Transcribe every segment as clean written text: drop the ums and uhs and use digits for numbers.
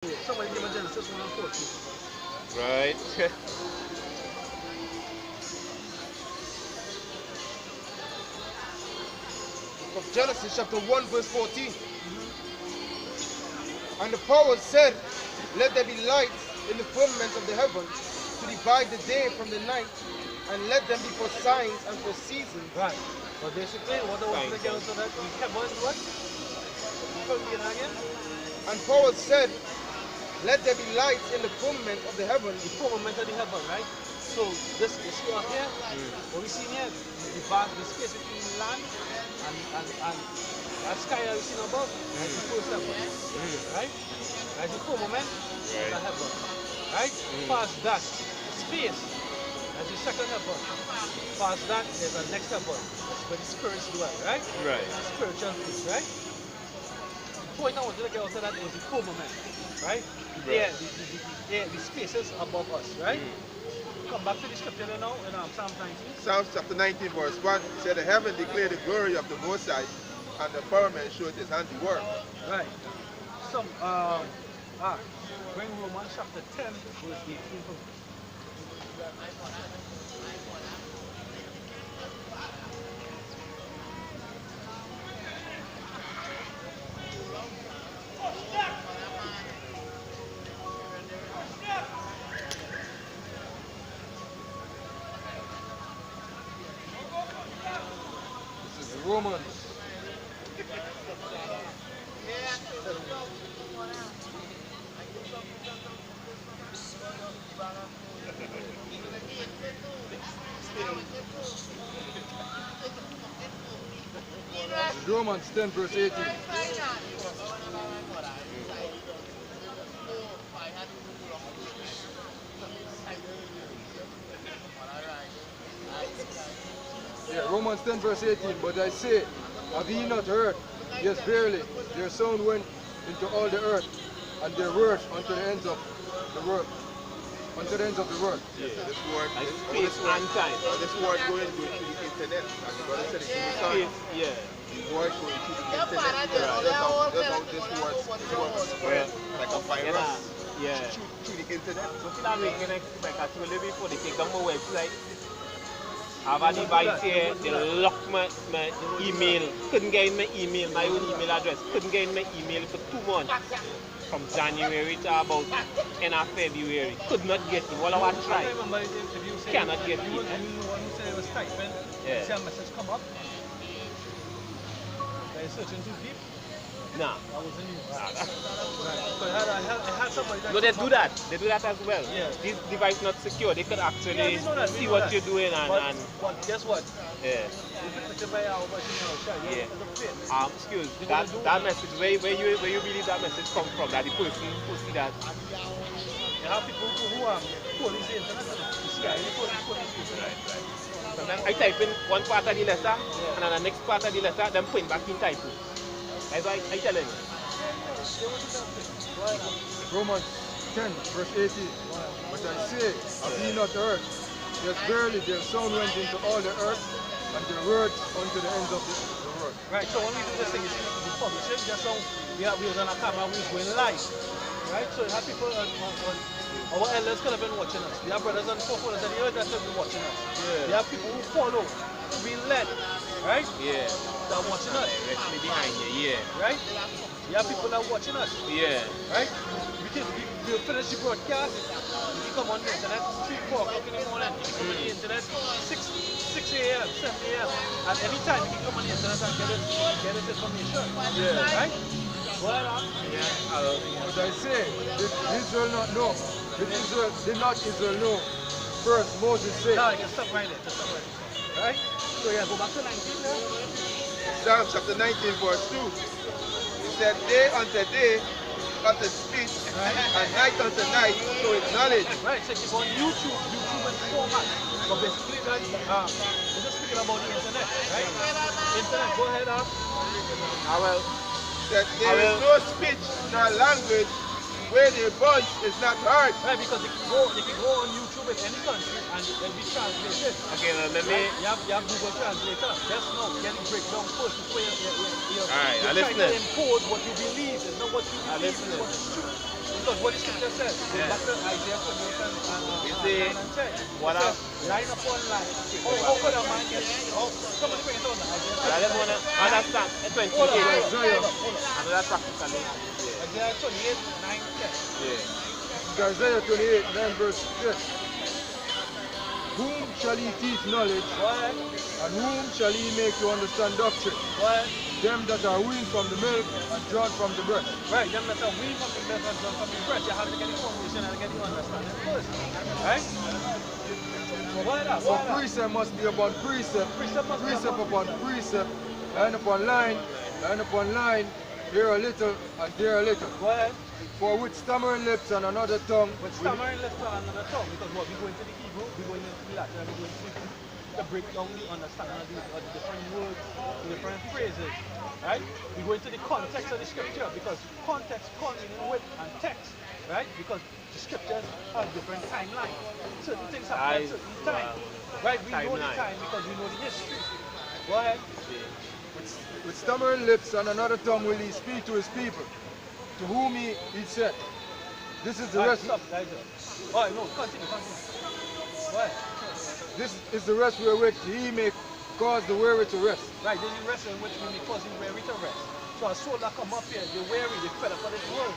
Somebody give me Genesis 1 and 14. Right. Of Genesis chapter 1 verse 14. And the power said, let there be lights in the firmament of the heavens to divide the day from the night, and let them be for signs and for seasons. Right. But basically, what I want to get into that, we kept on what? Again? And power said, let there be lights in the firmament of the heavens. The firmament of the heaven, right? So this you see up here, what we see here, the vast the space between land and that sky that we see above, that's the first heaven. Right? That's the firmament of the heaven. Right? Past that, the space, that's the second heaven. Past that, there's a next heaven. That's where the spirits dwell, right? Right. The spiritual place, right? The point I want to get out of that was the firmament, right? Right. The spaces above us, right? Come back to the scripture now in Psalm 19. Psalms chapter 19 verse 1 said, the heaven declare the glory of the Most High, and the firmament showeth his handiwork. Right. Some bring Romans chapter 10 verse 18 for me. This is Romans. Romans 10 verse 18. Yeah, Romans 10 verse 18. But I say, have ye not heard? Yes, verily, their sound went into all the earth, and their words unto the ends of the world. Unto the ends of the world. This word, Space and time. this word going through the internet. As the brother said, Space, yeah. the word going through the internet. That's how this works like a virus. Yeah. Through the internet. So that make me expect actually before they take down my website. I have a device here, they lock my email. Couldn't get in my email, my own email address. Couldn't get in my email for 2 months. From January to about end of February. Could not get in. All I want to try. I remember if you say Cannot get in. You the one who said it was typing, Yeah. see a message come up. Are you searching too deep? Nah. That wasn't you. Right. So I had somebody that No, they do that. They do that as well. Yeah. This device not secure. They could actually we know that, we see know what that. you're doing and But guess what? yeah. You can put your buy our version now. Yeah. Yeah. Excuse that message. Where you believe that message come from? That the person who see that. You have people who are police the internet. You see, I police the internet. Sometimes I type in one part of the letter and then the next part of the letter, then put it back in typo. That's why I telling you. Romans 10 verse 18. But I say, have ye not heard? Yes, verily, their sound went into all the earth, and their words unto the ends of the world. Right, so when we do this thing, you see, we publish it, just so we was on a camera, we was going live. Right, so you have people our elders could have been watching us. We have brothers and forefathers and the elders have been watching us. Yeah. We have people who follow, who be led, right? Yeah. That are watching us. Directly behind you, yeah. Right? We have people that are watching us. Yeah. Right? We'll finish the broadcast. You can come on the internet 3, 4 o'clock in the morning. You can come on the internet 6 a.m., 7 a.m. At any time you can come on the internet and get this information. Yeah. Right? Go ahead on. But I say, did Israel not know? Did not Israel know? First, Moses said. No, you can stop right there. Just stop right there. Right? So yeah, go back to 19 now. Psalms chapter 19 verse 2. It said, day unto day unto speech, and night unto night show its knowledge. Right, so if you go on YouTube and format. But basically, guys, we're just speaking about the internet, right? Internet, go ahead, Well, That there is no speech nor language where their voice is not heard. right, because they can go on YouTube in any country and be translated. okay, let me. You have Google Translator. Just now, get it break down first before Alright, you're I'm trying to listening. encode what you believe. It's not what you I'm believe, it's listening. what is true. Because what the scripture says, go back to Isaiah 28 You see, and 10. what It says, line upon line. How could a man get, somebody bring it on Isaiah. I just want to understand. 28. Hold on. Another practically. Yeah. Isaiah 28, 9, 10. Yeah. Isaiah 28, 9 verse 10. Whom shall he teach knowledge? What? And whom shall he make to understand doctrine? What? Them that are weaned from the milk and drawn from the breast. Right, them that are weaned from the milk and drawn from the breast, you have to get information and get the understanding first. Right? So precept must be upon precept, precept upon precept, line upon line, here a little and there a little. Go ahead. For with stammering lips and another tongue. With stammering lips and another tongue, because what we go into the Hebrew, we go into the Latin, we go into the Greek to break down the understanding of the different words, the different phrases. Right? We go into the context of the scripture, because context comes in with and text. Right? Because the scriptures have different timelines. Certain things happen at certain time. Right? We know the time because we know the history. Go ahead. With stammering lips and another tongue will he speak to his people, to whom he said. This is the rest. Stop, Alright, no, continue. What? This is the rest wherewith he may cause the weary to rest. Right, this is rest in which we may cause the weary to rest. So a soul that come up here, you're weary, you're fed up on this world.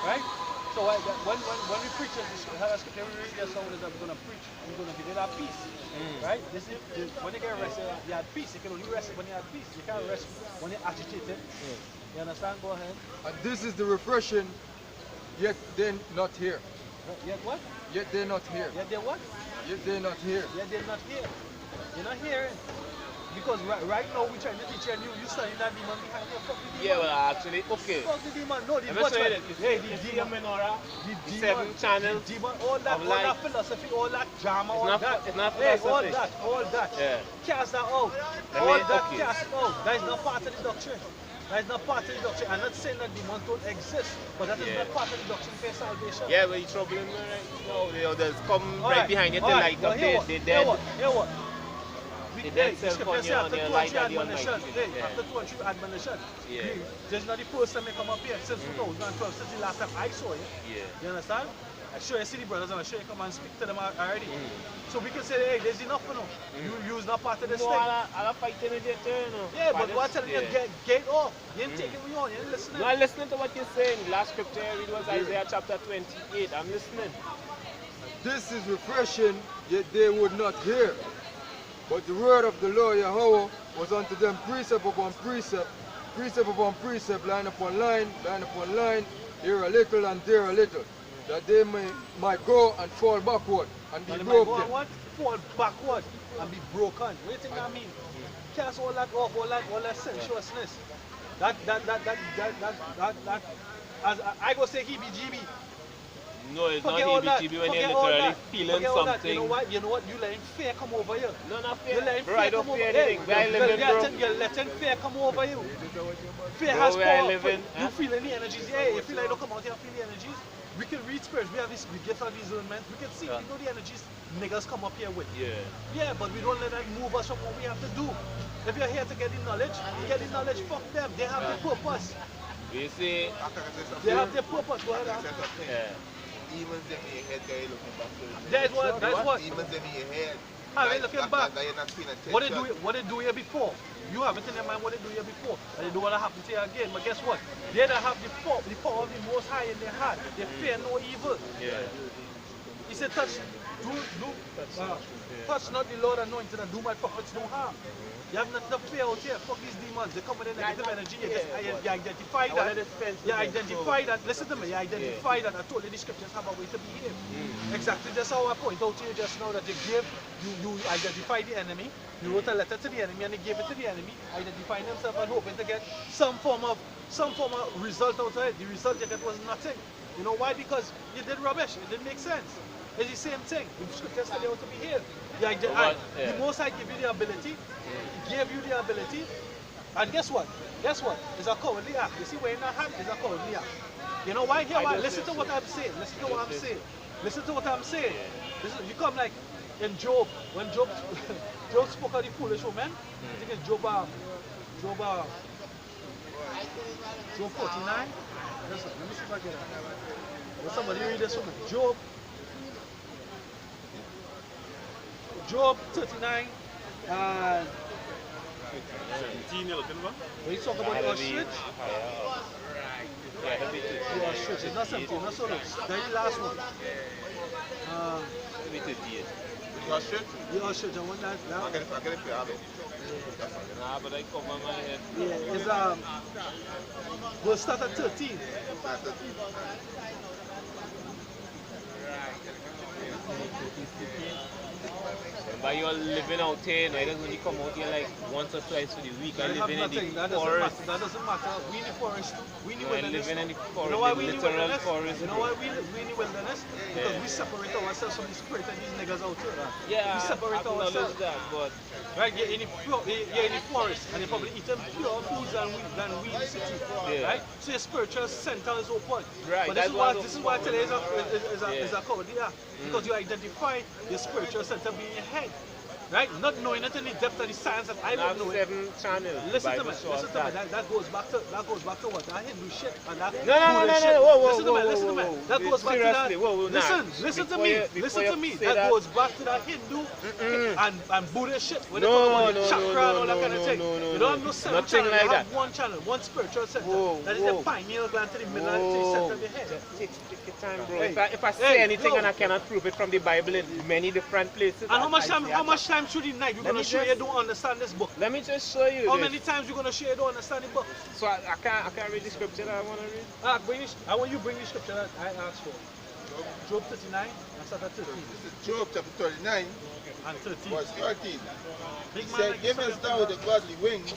Right? So when we preach this scripture, we read this, how it is that we're going to preach, we're going to give it that peace. Right? This is, when you get rested, you have peace. You can only rest when you have peace. You can't rest when you're agitated. You understand? Go ahead. And this is the refreshing, yet they're not here. Yet what? Yet they're not here. Yet they're what? Yet they're not here. Yet they're not here. You're not hearing. Because right now we're trying to teach you studying that demon behind your fucking demon. Yeah, well, actually, okay. Fuck the demon. No, the Let me show you hey, the demon. menorah, The the 7 channels. The demon, all that philosophy, all that drama, all that. It's not Hey, philosophy. all that. Yeah. Cast that out. Cast it out. That is not part of the doctrine. That is not part of the doctrine. I'm not saying that demons don't exist, but that is not part of the doctrine for salvation. Yeah, but you're troubling me right now. You know, there's come right behind you to light up the dead. Hear what? The dead self on you and you light up the Almighty. After 2 and 3 admonition, this is not the first time they come up here since 2012, since the last time I saw you. You understand? I show you see the brothers and I show you come and speak to them already. So we can say, hey, there's enough for now. You is not part of this thing. I'll fight in it, yeah, but what I'm telling you, get off. You ain't taking me on, you ain't listening. No, I'm listening to what you're saying. The last scripture I read was Isaiah chapter 28. I'm listening. This is refreshing, yet they would not hear. But the word of the Lord Yahawah was unto them precept upon precept, precept upon precept, line upon line, here a little and there a little, that they might go and fall backward and be broken. Fall backward and be broken. What do you think that means? Cast all that off, all that sensuousness. That as I go say heebie-jeebie. No, it's not heebie-jeebie when you're literally feeling something. You know what? You letting fear come over you. No, not fear. You letting bro, I don't fear anything. Where I live in, bro. You're letting fear come over you. Fear has power. You feeling the energies. Yeah, you feel like you don't come out here and feel the energies. We can read spirits. We have this. We get our discernment. We can see. We know the energies niggas come up here with. Yeah, but we don't let that move us from what we have to do. If you're here to get the knowledge, fuck them. They have their purpose. You see, they have their purpose. Go ahead. Demons in your head, guy looking back. That's what. Demons in your head. How are they looking back? What they do here before? You have it in your mind what they do here before. And they don't want to happen to you again. But guess what? They don't have the power of the Most High in their heart. They fear no evil. He said, touch not the Lord anointed and do my prophets no harm. You have nothing to fear out here. Fuck these demons. They come with a negative energy. You identify that. You identify that. Listen to me. You identify that. I told you the scriptures have a way to behave. Exactly. That's how I point out to you just now that you identify the enemy. You wrote a letter to the enemy and they gave it to the enemy, identifying themselves and hoping to get some form of result out of it. The result you get was nothing. You know why? Because you did rubbish. It didn't make sense. It's the same thing. The scriptures tell you how to behave. The Most High give you the ability. He gave you the ability. And guess what? It's a cowardly act. You see, wearing a hat is a cowardly act. You know why? Here, why? Listen to what I'm saying. Listen to what I'm saying. You come like in Job, when Job spoke of the foolish woman. I think it's Job 49. Listen, let me see if I get it. Will somebody read this for me? Job 39 and 17 you're looking for? when you talk about the ostrich, Yeah, that'll be the ostrich, it's not 17, not so low. That's the last one. That'll be 38. Your shit? The ostrich, I want that. I get it for you. Nah, but I cover my head. Yeah, it's we'll start at 13. But you're living out here, I don't only come out here like once or twice a week. I live in the forest. That doesn't matter. We in the forest too. We in the I wilderness. live in the forest, You know why we in the literal wilderness? forest. You know why we in the wilderness? Because we separate ourselves from these spirit and these niggas out here. Yeah, we separate I ourselves. that, but right, you're in the forest and you're probably eating pure foods than we in the city. Yeah. Right? So your spiritual center is open. Right, But this is why today is a code, yeah. Because you identify your spiritual center being your head. Right? Not knowing it in the depth of the science that I don't know it. 7 channels. Listen to me. That goes back to what? That Hindu shit and that No. Whoa. Listen to me. That goes back to that. Listen to me. That goes back to that Hindu and Buddha shit. When they talk about the chakra and all that kind of thing. You don't have no 7 channels. You have one channel, one spiritual center. That is the pineal gland to the middle and to the center of your head. Take your time, bro. If I say anything and I cannot prove it from the Bible in many different places. And how much time through the night you're going to show you don't understand this book? Let me just show you How this. many times you're going to show you don't understand the book? So I can't read the scripture that I want to read? I want you to bring the scripture that I asked for. Job 39 and start at 13. This is Job chapter 39 And 13. verse 13. Big He man said, like give us thou the godly wings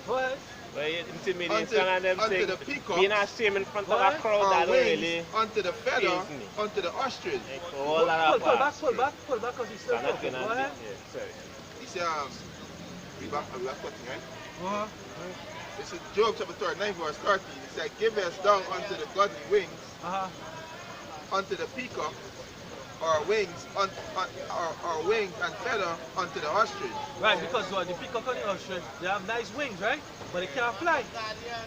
Go ahead. But you intimidate unto, and them unto saying, the peacock, being ashamed in front of What? a crowd that don't really unto the feather, faze me. unto the ostrich. All that Pull apart. back because he's still I'm not talking. gonna Go ahead. yeah, sorry. He said, we back 14, right? Uh-huh. This is Job chapter 39 verse 13. He said, give us down unto the godly wings, unto the peacock, or wings, or wings and feather unto the ostrich. Right, because the peacock and the ostrich, they have nice wings, right? But they can't fly.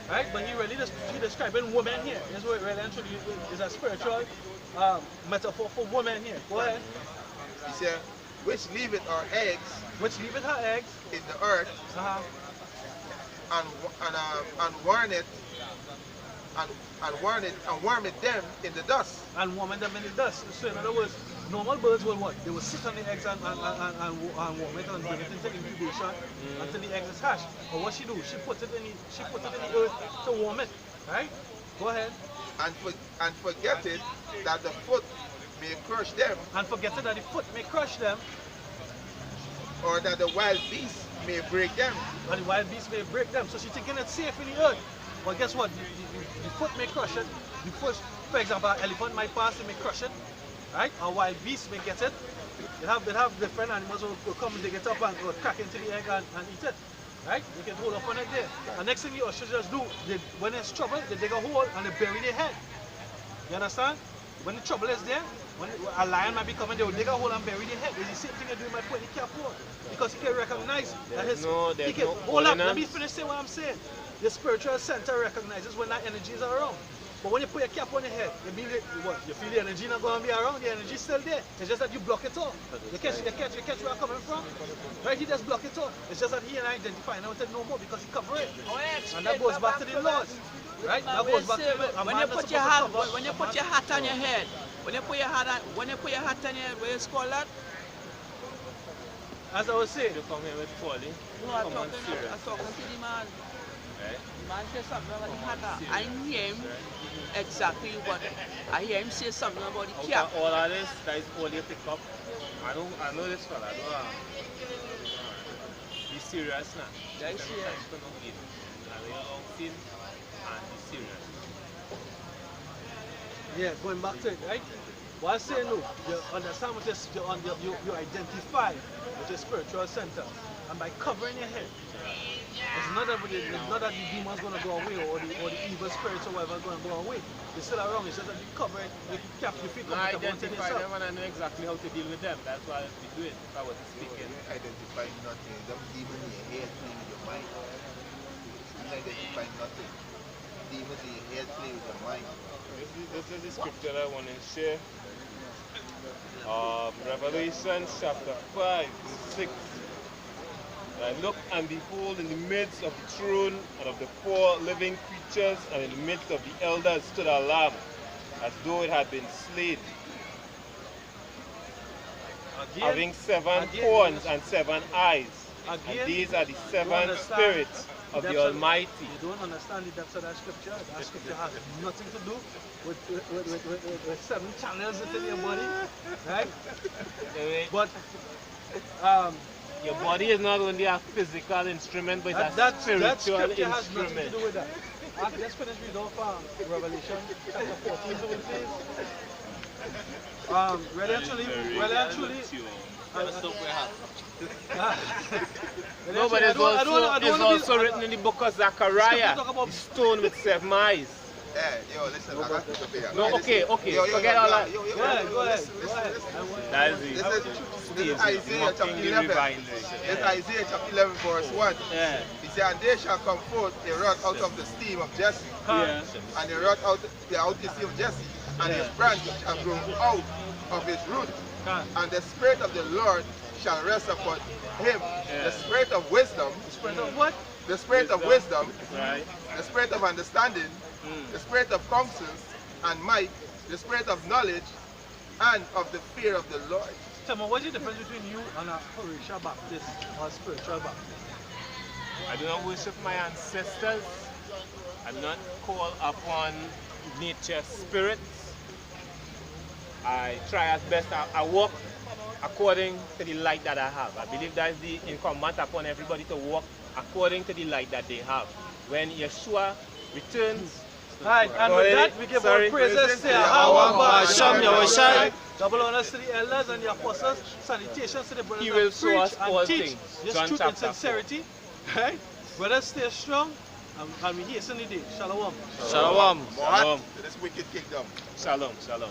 Right? But he describing women here. This is what really actually is a spiritual metaphor for women here. Go ahead. He said, which leaveth our eggs Which leaveth her eggs. in the earth, and warmeth them in the dust. And warming them in the dust. So in other words, normal birds will what? They will sit on the eggs and warm it and bring it into incubation until the eggs is hatched. But what she do? She put it in the earth to warm it. Right? Go ahead. And forget it that the foot may crush them, And forget that the foot may crush them, or that the wild beast may break them. and the wild beasts may break them. So she's thinking it's safe in the earth. But guess what? The foot may crush it. The foot, for example, an elephant might pass, it may crush it. Right? A wild beast may get it. They have different animals who come and dig it up and crack into the egg and eat it. Right? They can hold up on it there. And next thing the ostriches do, when there's trouble, they dig a hole and they bury their head. You understand? When the trouble is there, when a lion might be coming, they will dig a hole and bury their head. It's the same thing they do in my point. He can't afford. Because he can recognize that his... Hold up, let me finish saying what I'm saying. The spiritual center recognizes when that energy is around. But when you put your cap on your head, you feel the energy not going to be around, the energy is still there. It's just that you block it off. You catch where I'm coming from? Right, he just block it off. It's just that he and I identify now no more because he cover it. And that goes back to the laws. Right? That goes back to the laws. When you put your hat on your head, when you put your hat on your head, where you call that? As I was saying, You come here with Foley. No, I'm talking to the man. Right? The man said something about the hat. I hear him exactly what I hear him say something about the cap. All of this, that is all you pick up. I know this fella. Be serious now. Yeah, he's serious. And be serious. yeah, going back to it, right? What I'm saying, no, you understand what you identify with your spiritual center. And by covering your head, it's not that the demon's going to go away or the evil spirits or whatever is going to go away. They're still around. It's just that you cover it, you cap your feet, I identify them and I know exactly how to deal with them. That's why we do it. If I was speaking. Identify nothing. Them demon in your head, playing with your mind. You identify nothing. demons in your head play with your mind. This is the scripture I want to share. Revelation chapter 5, verse 6. I looked and behold, in the midst of the throne and of the four living creatures and in the midst of the elders stood a lamb, as though it had been slain, having 7 horns and 7 eyes. And these are the 7 spirits of the Almighty. You don't understand the depths of that scripture. That scripture has nothing to do with 7 channels within your body, right? But your body is not only a physical instrument, but it's a spiritual scripture has nothing instrument. to do with that. Let's finish reading off Revelation chapter 14, so please. Really actually. No, but it's also written in the book of Zechariah, the stone with 7 eyes. Yeah, yo, listen, I got to be here. No, okay, forget all that. Go ahead. That is This is Isaiah chapter 11. It's Isaiah chapter 11 verse 1. Yeah. He said, and they shall come forth a rod out of the stem of Jesse, and a rod out the stem of Jesse, and his branch shall grow out of his root, and the Spirit of the Lord shall rest upon him. The Spirit of wisdom. The Spirit of what? The Spirit of wisdom. Right. The Spirit of understanding. The Spirit of counsel and might. The Spirit of knowledge and of the fear of the Lord. Tell me, what's the difference between you and a spiritual Baptist or spiritual Baptist? I do not worship my ancestors. I do not call upon nature spirits. I try as best. I walk according to the light that I have. I believe that is the incumbent upon everybody to walk according to the light that they have. When Yeshua returns, Alright, and with that we give all praises to Yahawah, Yahawashi, double honors to the elders and the apostles, salutations to the brothers He will that show preach us all and teach things. this John truth and chapter 4. sincerity. Right? Brothers, stay strong and we hasten the day. Shalom. Shalom. Shalom. To this wicked kingdom. Shalom. Shalom. Shalom.